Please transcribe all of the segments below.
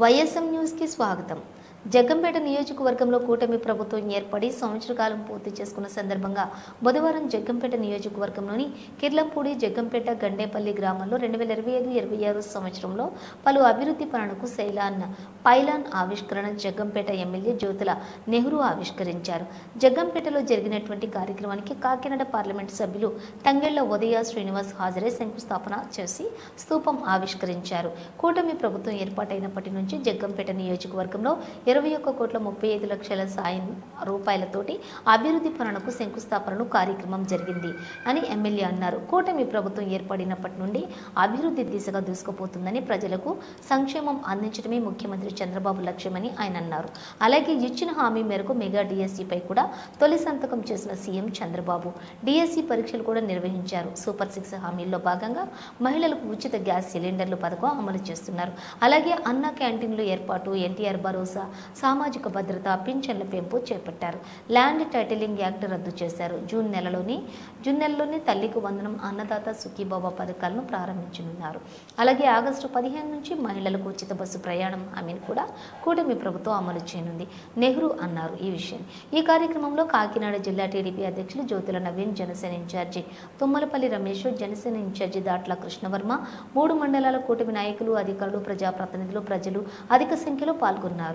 YSM news కి స్వాగతం। జగ్గంపేట నియోజకవర్గంలో కూటమి ప్రభుత్వం ఏర్పడి సంవత్సర కాలం పూర్తి చేసుకున్న సందర్భంగా బుధవారం జగ్గంపేట నియోజకవర్గంలోని కిర్లంపూడి, జగ్గంపేట, గండేపల్లి గ్రామాల్లో 2025-26 సంవత్సరంలో పలు అభివృద్ధి పనులకు పైలాన్ ఆవిష్కరణ జగ్గంపేట ఎమ్మెల్యే జ్యోతుల నెహ్రూ ఆవిష్కరించారు। జగ్గంపేటలో జరిగినటువంటి కార్యక్రమానికి కాకినాడ పార్లమెంట్ సభ్యులు తంగెళ్ల ఉదయ శ్రీనివాస్ హాజరై శంకుస్థాపన చేసి స్తూపం ఆవిష్కరించారు। కూటమి ప్రభుత్వం ఏర్పాటైనప్పటి నుంచి జగ్గంపేట నియోజకవర్గంలో 21,35,00,000 సాయం రూపాయలతోటి అభివృద్ధి పనులకు శంకుస్థాపనను కార్యక్రమం జరిగింది అని ఎమ్మెల్యే అన్నారు। కూటమి ప్రభుత్వం ఏర్పడినప్పటి నుండి అభివృద్ధి దిశగా దూసుకుపోతుందని, ప్రజలకు సంక్షేమం అందించడమే ముఖ్యమంత్రి చంద్రబాబు లక్ష్యమని ఆయన అన్నారు। అలాగే ఇచ్చిన హామీ మేరకు మెగా డిఎస్సిపై కూడా తొలి సంతకం చేసిన సీఎం చంద్రబాబు డిఎస్సి పరీక్షలు కూడా నిర్వహించారు। సూపర్ 6 హామీల్లో భాగంగా మహిళలకు ఉచిత గ్యాస్ సిలిండర్లు పథకం అమలు చేస్తున్నారు। అలాగే అన్న క్యాంటీన్లు ఏర్పాటు, ఎన్టీఆర్ భరోసా, సామాజిక భద్రత, పింఛన్ల పెంపు చేపట్టారు। ల్యాండ్ టైటిలింగ్ యాక్ట్ రద్దు చేశారు। జూన్ నెలలోనే తల్లికి వందనం, అన్నదాత సుఖీబాబా పథకాలను ప్రారంభించనున్నారు। అలాగే ఆగస్టు 15 నుంచి మహిళలకు ఉచిత బస్సు ప్రయాణం హామీని కూడా కూటమి ప్రభుత్వం అమలు చేయనుంది నెహ్రూ అన్నారు। ఈ కార్యక్రమంలో కాకినాడ జిల్లా టీడీపీ అధ్యక్షులు జ్యోతుల నవీన్, జనసేన ఇన్ఛార్జి తుమ్మలపల్లి రమేష్, జనసేన ఇన్ఛార్జి దాట్ల కృష్ణవర్మ, 3 మండలాల కూటమి నాయకులు, అధికారులు, ప్రజాప్రతినిధులు, ప్రజలు అధిక సంఖ్యలో పాల్గొన్నారు।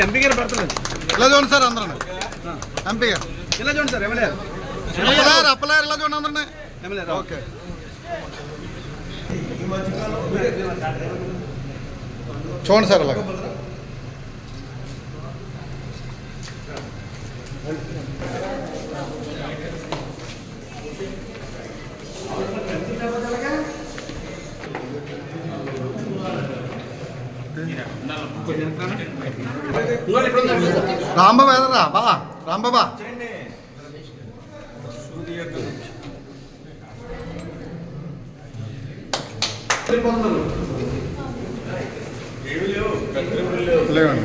ఎంపీ గారు పడుతున్నారు ఇలా చూడండి సార్, అందరూ ఎంపీ గారు ఇలా చూడండి సార్, ఎమ్మెల్యే అప్పలారు ఇలా చూడండి అందరినీ ఎమ్మెల్యే ఓకే చూడండి సార్ అలాగా రాంబాబా ఎదరా బా రాంబాబా లేవండి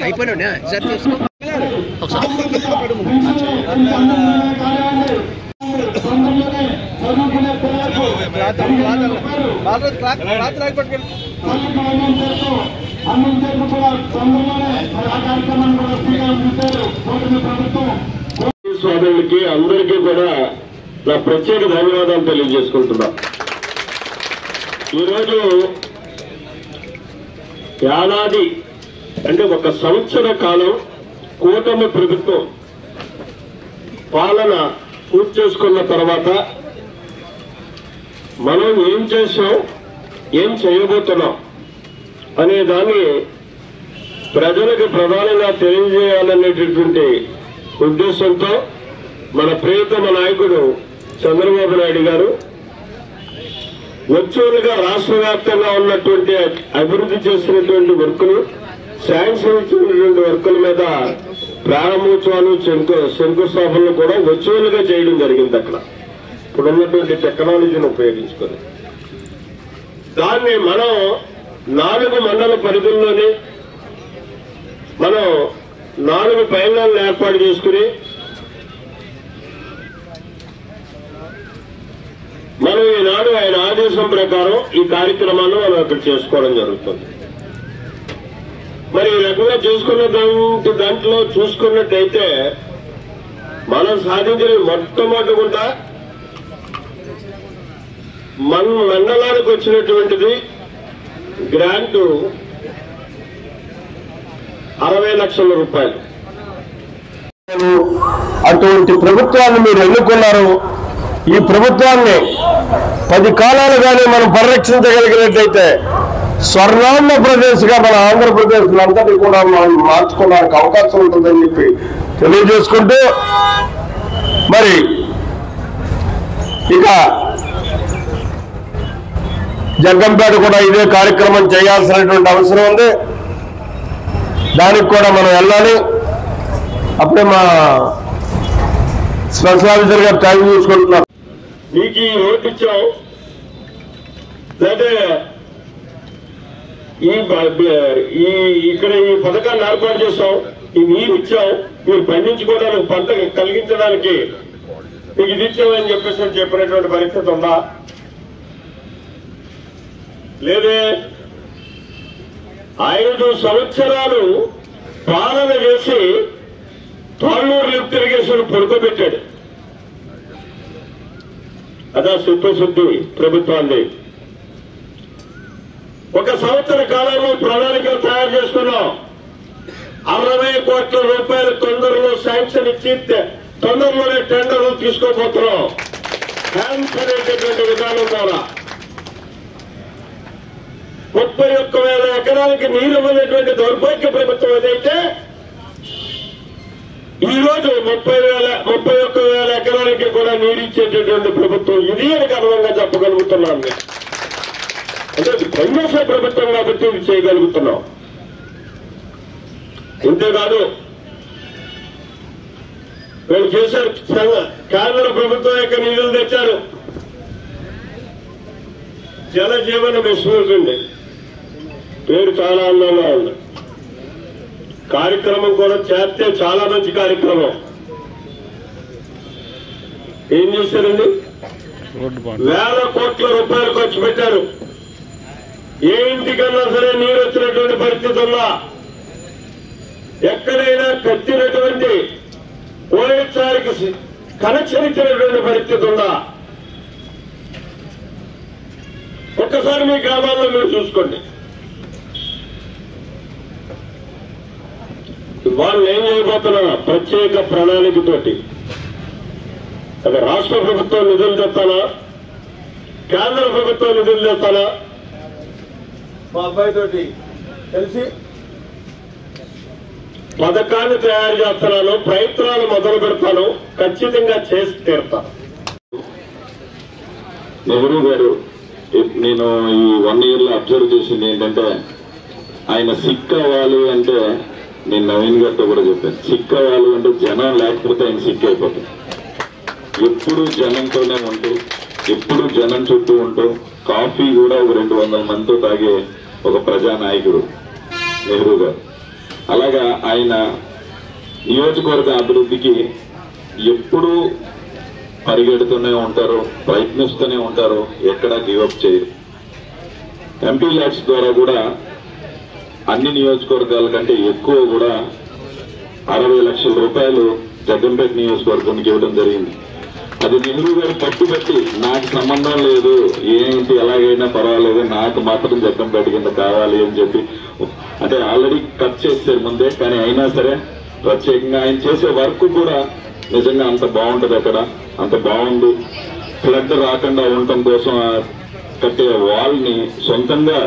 అయిపోయినా సార్ తీసుకో సోదరులకి అందరికీ కూడా నా ప్రత్యేక ధన్యవాదాలు తెలియజేసుకుంటున్నా। ఈరోజు ఏడాది అంటే 1 సంవత్సర కాలం కూటమి ప్రభుత్వం పాలన పూర్తి చేసుకున్న తర్వాత మనం ఏం చేసాం, ఏం చేయబోతున్నాం అనే దాన్ని ప్రజలకు ప్రధానంగా తెలియజేయాలనేటటువంటి ఉద్దేశంతో మన ప్రియతమ నాయకుడు చంద్రబాబు నాయుడు గారు వర్చువల్గా రాష్ట్ర వ్యాప్తంగా ఉన్నటువంటి అభివృద్ధి చేసినటువంటి వర్కులు, శాంక్షన్ ఇచ్చినటువంటి వర్కుల మీద ప్రారంభోత్సవాలు, శంకుస్థాపనలు కూడా వర్చువల్ గా చేయడం జరిగింది. అక్కడ ఇప్పుడున్నటువంటి టెక్నాలజీని ఉపయోగించుకొని దాన్ని మనం 4 మండల పరిధుల్లోని మనం 4 పైలాలను ఏర్పాటు చేసుకుని మనం ఈనాడు ఆయన ఆదేశం ప్రకారం ఈ కార్యక్రమాన్ని మనం అక్కడ చేసుకోవడం జరుగుతుంది. మరి ఈ రకంగా చేసుకున్న దాంట్లో చూసుకున్నట్టయితే మనం సాధించిన మొట్టమొదటిగా మన మండలానికి వచ్చినటువంటిది గ్రాంట్ 60 లక్షల రూపాయలు. అటువంటి ప్రభుత్వాన్ని మీరు ఎన్నుకున్నారు. ఈ ప్రభుత్వాన్ని 10 కాలాలుగానే మనం పరిరక్షించగలిగినట్టయితే స్వర్ణాంధ్రప్రదేశ్ గా మన ఆంధ్రప్రదేశ్ అంతటి కూడా మనం మార్చుకోవడానికి అవకాశం ఉంటుందని చెప్పి తెలియజేసుకుంటూ, మరి ఇక జగ్గంపేట కూడా ఇదే కార్యక్రమం చేయాల్సినటువంటి అవసరం ఉంది. దానికి కూడా మనం వెళ్ళాలి. అప్పుడే మా స్పెషల్ ఆఫీసర్ గారు టైం చూసుకుంటున్నారు. మీకు ఈ రోడ్డు ఇచ్చాం, లేదా ఇక్కడ ఈ పథకాన్ని ఏర్పాటు చేస్తాం, ఈ నీరు ఇచ్చాం, మీరు పండించుకోవడానికి, పంట కలిగించడానికి మీకు ఇది ఇచ్చామని చెప్పేసి చెప్పినటువంటి పరిస్థితి ఉందా? లేదే 5 సంవత్సరాలు పాలన చేసి తాళ్ళూరు లిఫ్ట్ ఇరిగేషన్ పడుకోబెట్టాడు. అదా శుద్ధి ప్రభుత్వాన్ని. 1 సంవత్సర కాలంలో ప్రణాళికలు తయారు చేసుకున్నాం. 60 కోట్ల రూపాయలు తొందరలో శాంక్షన్ ఇచ్చి తొందరలోనే టెండర్లు తీసుకోబోతున్నాం. హ్యాండ్స్ అనేటటువంటి విధానం ద్వారా 31,000 ఎకరాలకి నీరు ఇవ్వలేటువంటి దౌర్భాగ్య ప్రభుత్వం ఏదైతే ఈ రోజు 31,000 ఎకరాలకి కూడా నీరు ఇచ్చేటటువంటి ప్రభుత్వం ఇది అని గర్వంగా చెప్పగలుగుతున్నాను. అంటే కన్వేషణ ప్రభుత్వం కాబట్టి ఇది చేయగలుగుతున్నాం. ఇంతేకాదు వీళ్ళు చేశారు, కేంద్ర ప్రభుత్వం యొక్క నిధులు తెచ్చారు. జల జీవన మిషన్ ఉంది, పేరు చాలా అందంగా ఉంది. కార్యక్రమం కూడా చేస్తే చాలా మంచి కార్యక్రమం. ఏం చేశారండి? 1,000 కోట్ల రూపాయలు ఖర్చు పెట్టారు. ఏ ఇంటికన్నా సరే నీరు వచ్చినటువంటి పరిస్థితి ఉందా? ఎక్కడైనా కట్టినటువంటి ఓఎస్ఆర్కి కనెక్షన్ ఇచ్చినటువంటి పరిస్థితి ఉందా? ఒక్కసారి మీ గ్రామాల్లో మీరు చూసుకోండి. వాళ్ళు ఏం చేయబోతున్నా ప్రత్యేక ప్రణాళికతోటి అది రాష్ట్ర ప్రభుత్వం నిధులు తెస్తానా, కేంద్ర ప్రభుత్వం నిధులు తెస్తానా, మా అబ్బాయితోటి కలిసి పథకాన్ని తయారు చేస్తున్నాను, ప్రయత్నాలు మొదలు పెడతాను, ఖచ్చితంగా చేసి తీరుతాను. నెహ్రూ గారు నేను ఈ 1 year లో అబ్జర్వ్ చేసింది ఏంటంటే, ఆయన సిక్ అవ్వాలి అంటే, నేను నవీన్ గారితో కూడా చెప్పాను, సిక్ అవ్వాలి అంటే జనం లేకపోతే ఆయన సిక్ అయిపోతుంది. ఎప్పుడు జనంతోనే ఉంటూ, ఎప్పుడు జనం చుట్టూ ఉంటూ, కాఫీ కూడా ఒక 200 మందితో తాగే ఒక ప్రజానాయకుడు నెహ్రూ గారు. అలాగా ఆయన నియోజకవర్గ అభివృద్ధికి ఎప్పుడూ పరిగెడుతూనే ఉంటారు, ప్రయత్నిస్తూనే ఉంటారు, ఎక్కడా గివప్ చేయరు. ఎంపీ ల్యాడ్స్ ద్వారా కూడా అన్ని నియోజకవర్గాల కంటే ఎక్కువ కూడా 60 లక్షల రూపాయలు జగ్గంపేట నియోజకవర్గానికి ఇవ్వడం జరిగింది. అది నెహ్రూ గారు పట్టుబట్టి నాకు సంబంధం లేదు, ఏంటి ఎలాగైనా పర్వాలేదు, నాకు మాత్రం జగ్గంపేట కింద కావాలి అని చెప్పి అంటే ఆల్రెడీ కట్ చేశారు ముందే. కానీ అయినా సరే ప్రత్యేకంగా ఆయన చేసే వర్క్ కూడా నిజంగా అంత బాగుంటది, అక్కడ అంత బాగుంది. ఫ్లడ్ రాకుండా ఉండటం కోసం కట్టే వాల్ ని సొంతంగా